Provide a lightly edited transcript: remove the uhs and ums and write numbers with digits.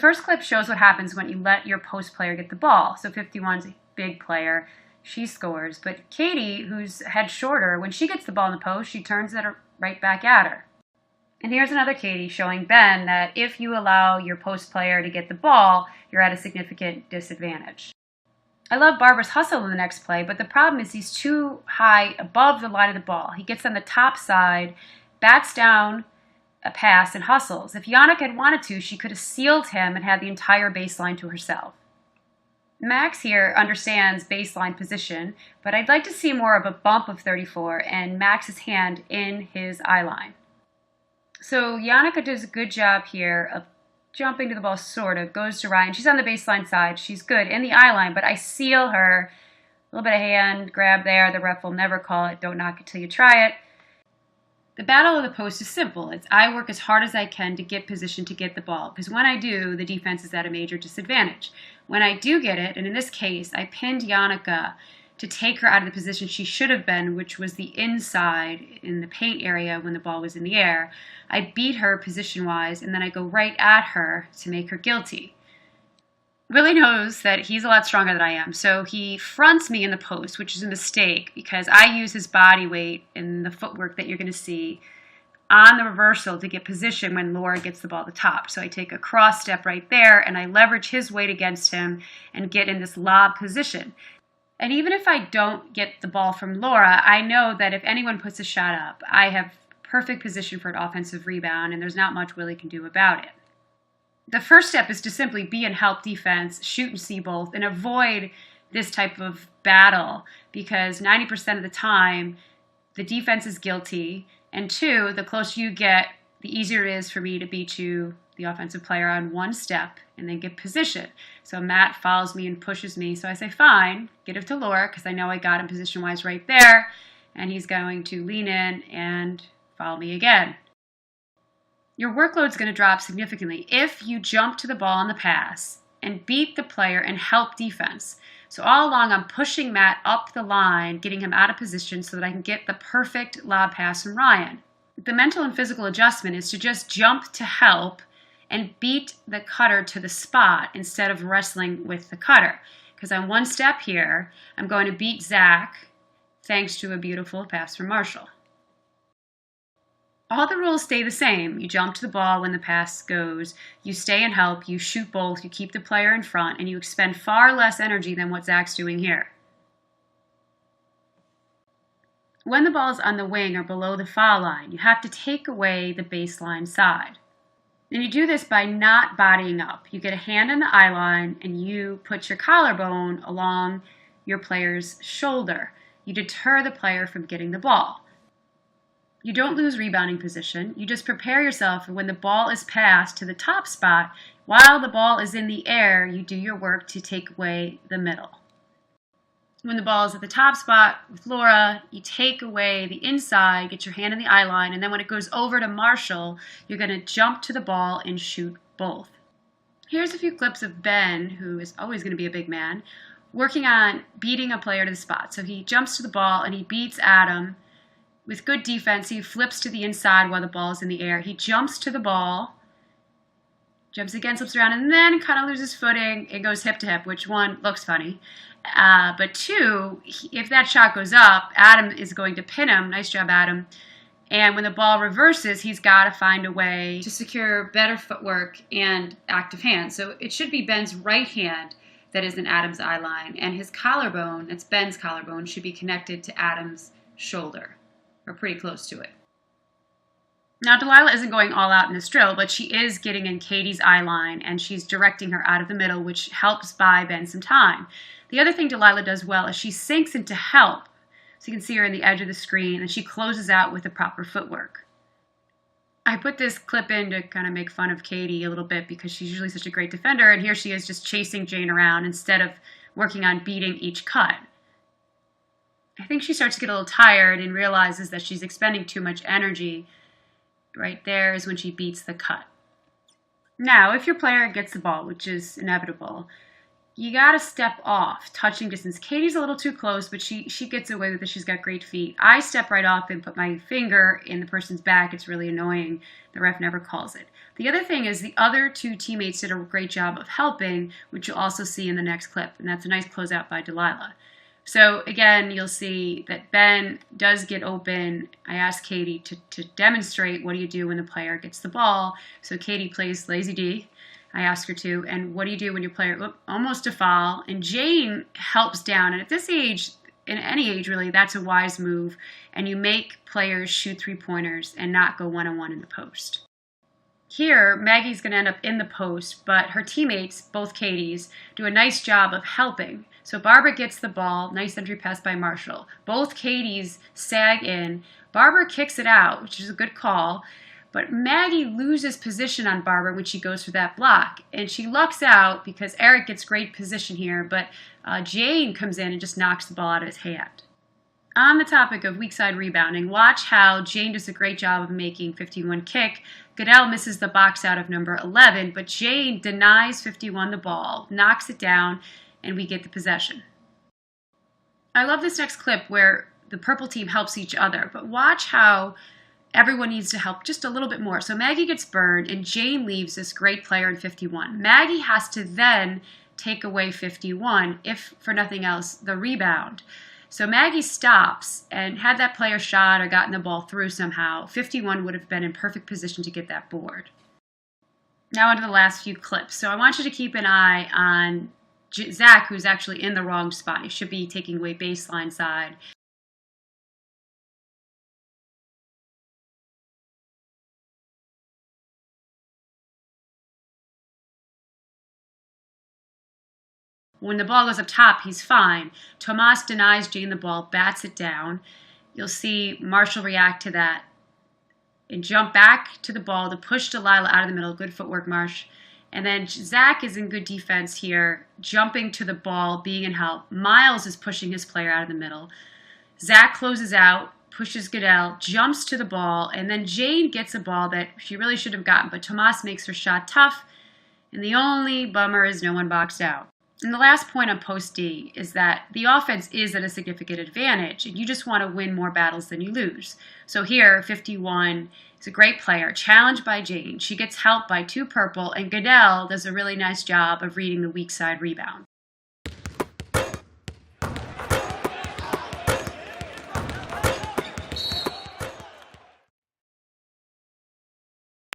first clip shows what happens when you let your post player get the ball. So 51's a big player. She scores. But Katie, who's head shorter, when she gets the ball in the post, she turns it right back at her. And here's another Katie showing Ben that if you allow your post player to get the ball, you're at a significant disadvantage. I love Barber's hustle in the next play, but the problem is he's too high above the line of the ball. He gets on the top side, bats down a pass, and hustles. If Yannick had wanted to, she could have sealed him and had the entire baseline to herself. Max here understands baseline position, but I'd like to see more of a bump of 34 and Max's hand in his eye line. So Yannicka does a good job here of jumping to the ball, sort of, goes to Ryan. She's on the baseline side. She's good in the eye line, but I seal her. A little bit of hand grab there. The ref will never call it. Don't knock it till you try it. The battle of the post is simple. It's I work as hard as I can to get position to get the ball, because when I do, the defense is at a major disadvantage. When I do get it, and in this case, I pinned Yannicka to take her out of the position she should have been, which was the inside in the paint area when the ball was in the air. I beat her position-wise, and then I go right at her to make her guilty. Willie knows that he's a lot stronger than I am, so he fronts me in the post, which is a mistake because I use his body weight and the footwork that you're going to see on the reversal to get position when Laura gets the ball at the top. So I take a cross step right there, and I leverage his weight against him and get in this lob position. And even if I don't get the ball from Laura, I know that if anyone puts a shot up, I have perfect position for an offensive rebound, and there's not much Willie can do about it. The first step is to simply be in help defense, shoot and see both, and avoid this type of battle because 90% of the time, the defense is guilty, and two, the closer you get, the easier it is for me to beat you, the offensive player, on one step and then get position. So Matt follows me and pushes me. So I say, fine, get it to Laura because I know I got him position-wise right there. And he's going to lean in and follow me again. Your workload's going to drop significantly if you jump to the ball on the pass and beat the player and help defense. So all along, I'm pushing Matt up the line, getting him out of position so that I can get the perfect lob pass from Ryan. The mental and physical adjustment is to just jump to help and beat the cutter to the spot instead of wrestling with the cutter. Because on one step here, I'm going to beat Zach thanks to a beautiful pass from Marshall. All the rules stay the same. You jump to the ball when the pass goes, you stay and help, you shoot both, you keep the player in front, and you expend far less energy than what Zach's doing here. When the ball is on the wing or below the foul line, you have to take away the baseline side. And you do this by not bodying up. You get a hand in the eye line and you put your collarbone along your player's shoulder. You deter the player from getting the ball. You don't lose rebounding position. You just prepare yourself for when the ball is passed to the top spot. While the ball is in the air, you do your work to take away the middle. When the ball is at the top spot with Laura, you take away the inside, get your hand in the eye line, and then when it goes over to Marshall, you're going to jump to the ball and shoot both. Here's a few clips of Ben, who is always going to be a big man, working on beating a player to the spot. So he jumps to the ball and he beats Adam. With good defense, he flips to the inside while the ball is in the air. He jumps to the ball, jumps again, slips around, and then kind of loses footing. It goes hip to hip, which one looks funny. But two, if that shot goes up, Adam is going to pin him. Nice job, Adam. And when the ball reverses, he's got to find a way to secure better footwork and active hands. So it should be Ben's right hand that is in Adam's eye line, and his collarbone, that's Ben's collarbone, should be connected to Adam's shoulder, or pretty close to it. Now, Delilah isn't going all out in this drill, but she is getting in Katie's eye line, and she's directing her out of the middle, which helps buy Ben some time. The other thing Delilah does well is she sinks into help. So you can see her in the edge of the screen, and she closes out with the proper footwork. I put this clip in to kind of make fun of Katie a little bit because she's usually such a great defender, and here she is just chasing Jane around instead of working on beating each cut. I think she starts to get a little tired and realizes that she's expending too much energy. Right there is when she beats the cut. Now, if your player gets the ball, which is inevitable, you got to step off, touching distance. Katie's a little too close, but she gets away with it. She's got great feet. I step right off and put my finger in the person's back. It's really annoying. The ref never calls it. The other thing is the other two teammates did a great job of helping, which you'll also see in the next clip, and that's a nice closeout by Delilah. So again, you'll see that Ben does get open. I asked Katie to demonstrate what do you do when the player gets the ball. So Katie plays lazy D. I asked her to. And what do you do when your player almost a foul? And Jane helps down. And at this age, in any age really, that's a wise move. And you make players shoot three-pointers and not go one-on-one in the post. Here, Maggie's going to end up in the post, but her teammates, both Katie's, do a nice job of helping. So Barbara gets the ball, nice entry pass by Marshall. Both Katie's sag in. Barbara kicks it out, which is a good call, but Maggie loses position on Barbara when she goes for that block. And she lucks out because Eric gets great position here, but Jane comes in and just knocks the ball out of his hand. On the topic of weak side rebounding, watch how Jane does a great job of making 51 kick. Goodell misses the box out of number 11, but Jane denies 51 the ball, knocks it down, and we get the possession. I love this next clip where the purple team helps each other, but watch how everyone needs to help just a little bit more. So Maggie gets burned, and Jane leaves this great player in 51. Maggie has to then take away 51, if for nothing else, the rebound. So Maggie stops, and had that player shot or gotten the ball through somehow, 51 would have been in perfect position to get that board. Now onto the last few clips. So I want you to keep an eye on Zach, who's actually in the wrong spot. He should be taking away baseline side. When the ball goes up top, he's fine. Tomas denies Jane the ball, bats it down. You'll see Marshall react to that and jump back to the ball to push Delilah out of the middle. Good footwork, Marsh. And then Zach is in good defense here, jumping to the ball, being in help. Miles is pushing his player out of the middle. Zach closes out, pushes Goodell, jumps to the ball, and then Jane gets a ball that she really should have gotten, but Tomas makes her shot tough, and the only bummer is no one boxed out. And the last point on post D is that the offense is at a significant advantage, and you just want to win more battles than you lose. So here, 51 is a great player, challenged by Jane. She gets helped by two purple, and Goodell does a really nice job of reading the weak side rebound.